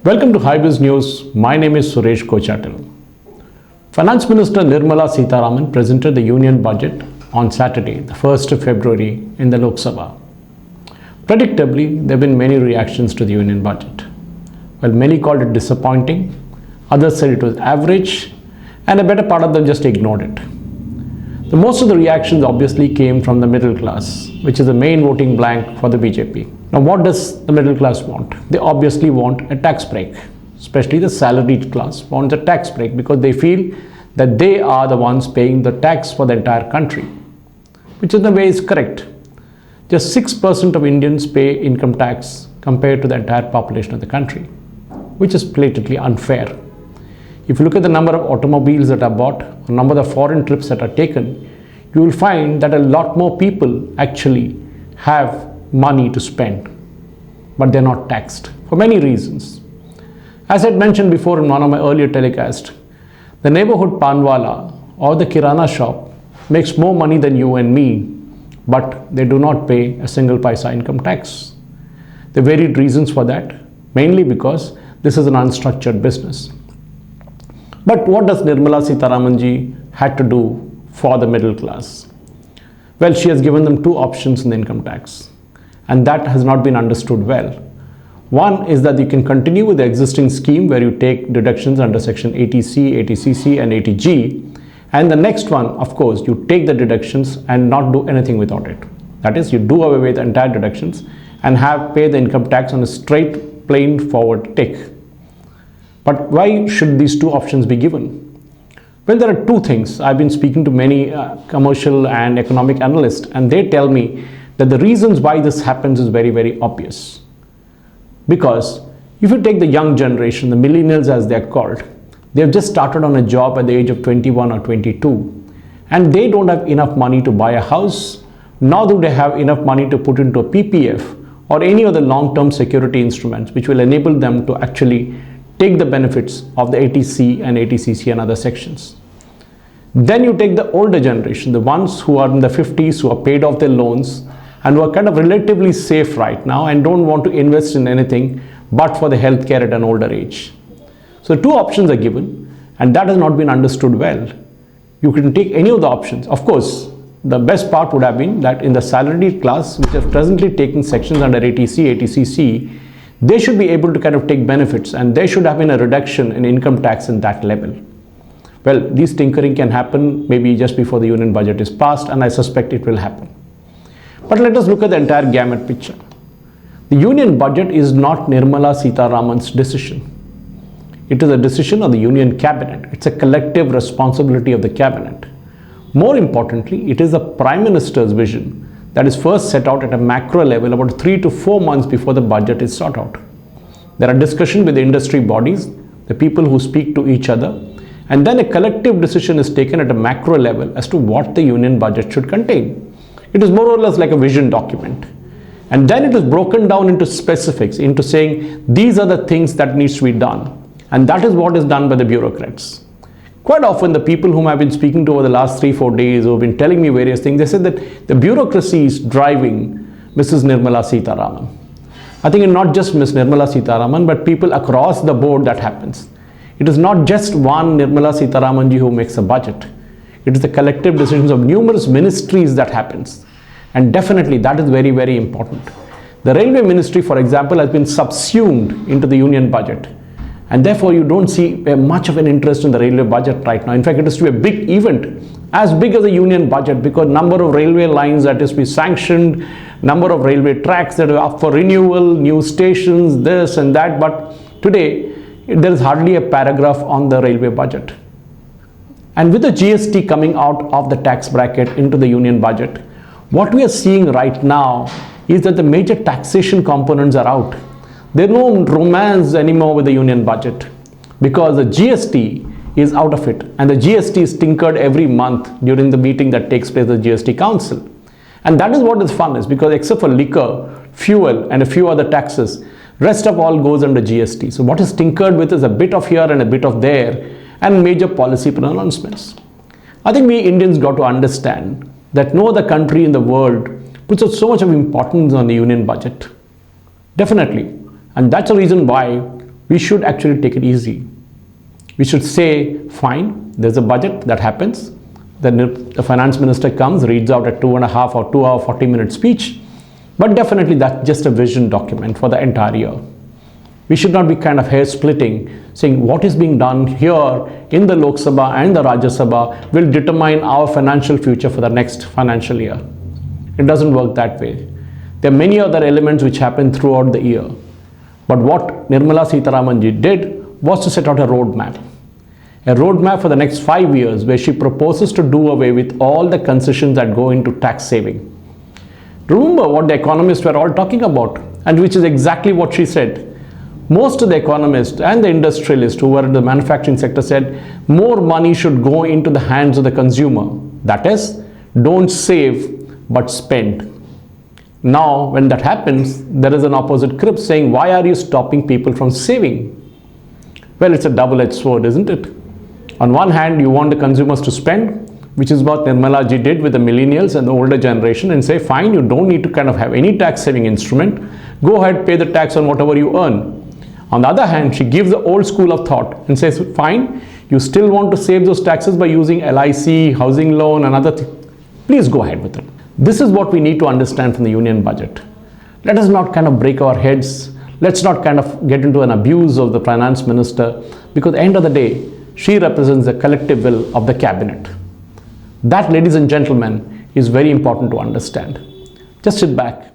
Welcome to Highbiz News. My name is Suresh Kochatil. Finance Minister Nirmala Sitharaman presented the Union Budget on Saturday, the 1st of February in the Lok Sabha. Predictably, there have been many reactions to the Union Budget. Well, many called it disappointing, others said it was average, and a better part of them just ignored it. Most of the reactions obviously came from the middle class, which is the main voting blank for the BJP. Now, what does the middle class want? They obviously want a tax break, especially the salaried class wants a tax break because they feel that they are the ones paying the tax for the entire country, which in a way is correct. Just 6% of Indians pay income tax compared to the entire population of the country, which is blatantly unfair. If you look at the number of automobiles that are bought, or number of foreign trips that are taken, you will find that a lot more people actually have money to spend, but they're not taxed for many reasons. As I had mentioned before in one of my earlier telecasts, the neighborhood panwala or the kirana shop makes more money than you and me, but they do not pay a single paisa income tax. There are varied reasons for that, mainly because this is an unstructured business. But what does Nirmala Sitharaman ji had to do for the middle class? Well, she has given them two options in the income tax, and that has not been understood well. One is that you can continue with the existing scheme where you take deductions under section 80C, 80CC and 80G, and the next one, of course, you take the deductions and not do anything without it. That is, you do away with the entire deductions and pay the income tax on a straight, plain forward tick. But why should these two options be given? Well, there are two things. I've been speaking to many commercial and economic analysts, and they tell me that the reasons why this happens is very, very obvious. Because if you take the young generation, the millennials as they're called, they've just started on a job at the age of 21 or 22, and they don't have enough money to buy a house, nor do they have enough money to put into a PPF or any other long-term security instruments which will enable them to actually take the benefits of the 80C and 80CC and other sections. Then you take the older generation, the ones who are in the 50s, who are paid off their loans and who are kind of relatively safe right now and don't want to invest in anything but for the healthcare at an older age. So two options are given, and that has not been understood well. You can take any of the options. Of course, the best part would have been that in the salaried class, which are presently taking sections under 80C, 80CC, they should be able to kind of take benefits, and there should have been a reduction in income tax in that level. Well, this tinkering can happen maybe just before the union budget is passed, and I suspect it will happen. But let us look at the entire gamut picture. The union budget is not Nirmala Sitharaman's decision. It is a decision of the union cabinet. It's a collective responsibility of the cabinet. More importantly, it is the Prime Minister's vision that is first set out at a macro level about 3 to 4 months before the budget is sought out. There are discussions with the industry bodies, the people who speak to each other, and then a collective decision is taken at a macro level as to what the union budget should contain. It is more or less like a vision document. And then it is broken down into specifics, into saying these are the things that needs to be done. And that is what is done by the bureaucrats. Quite often, the people whom I've been speaking to over the last 3-4 days who have been telling me various things, they said that the bureaucracy is driving Mrs. Nirmala Sitharaman. I think it's not just Ms. Nirmala Sitharaman, but people across the board that happens. It is not just one Nirmala Sitharaman ji who makes a budget. It is the collective decisions of numerous ministries that happens. And definitely that is very, very important. The railway ministry, for example, has been subsumed into the union budget. And therefore, you don't see much of an interest in the railway budget right now. In fact, it is to be a big event, as big as the union budget, because number of railway lines that is to be sanctioned, number of railway tracks that are up for renewal, new stations, this and that. But today, there is hardly a paragraph on the railway budget. And with the GST coming out of the tax bracket into the union budget, what we are seeing right now is that the major taxation components are out. There's no romance anymore with the union budget because the GST is out of it, and the GST is tinkered every month during the meeting that takes place at the GST Council. And that is what is fun is because except for liquor, fuel and a few other taxes, rest of all goes under GST. So what is tinkered with is a bit of here and a bit of there and major policy pronouncements. I think we Indians got to understand that no other country in the world puts so much of importance on the union budget. Definitely. And that's the reason why we should actually take it easy. We should say, fine, there's a budget that happens. Then the finance minister comes, reads out a 2.5 or 2 hour 40-minute speech. But definitely that's just a vision document for the entire year. We should not be kind of hair splitting, saying what is being done here in the Lok Sabha and the Rajya Sabha will determine our financial future for the next financial year. It doesn't work that way. There are many other elements which happen throughout the year. But what Nirmala Sitharaman ji did was to set out a roadmap. A roadmap for the next 5 years where she proposes to do away with all the concessions that go into tax saving. Remember what the economists were all talking about, and which is exactly what she said. Most of the economists and the industrialists who were in the manufacturing sector said more money should go into the hands of the consumer. That is, don't save but spend. Now, when that happens, there is an opposite grip saying, why are you stopping people from saving? Well, it's a double-edged sword, isn't it? On one hand, you want the consumers to spend, which is what Nirmala ji did with the millennials and the older generation, and say, fine, you don't need to kind of have any tax saving instrument. Go ahead, pay the tax on whatever you earn. On the other hand, she gives the old school of thought and says, fine, you still want to save those taxes by using LIC, housing loan and other things. Please go ahead with it. This is what we need to understand from the union budget. Let us not kind of break our heads. Let's not kind of get into an abuse of the finance minister, because at the end of the day, she represents the collective will of the cabinet. That, ladies and gentlemen, is very important to understand. Just sit back,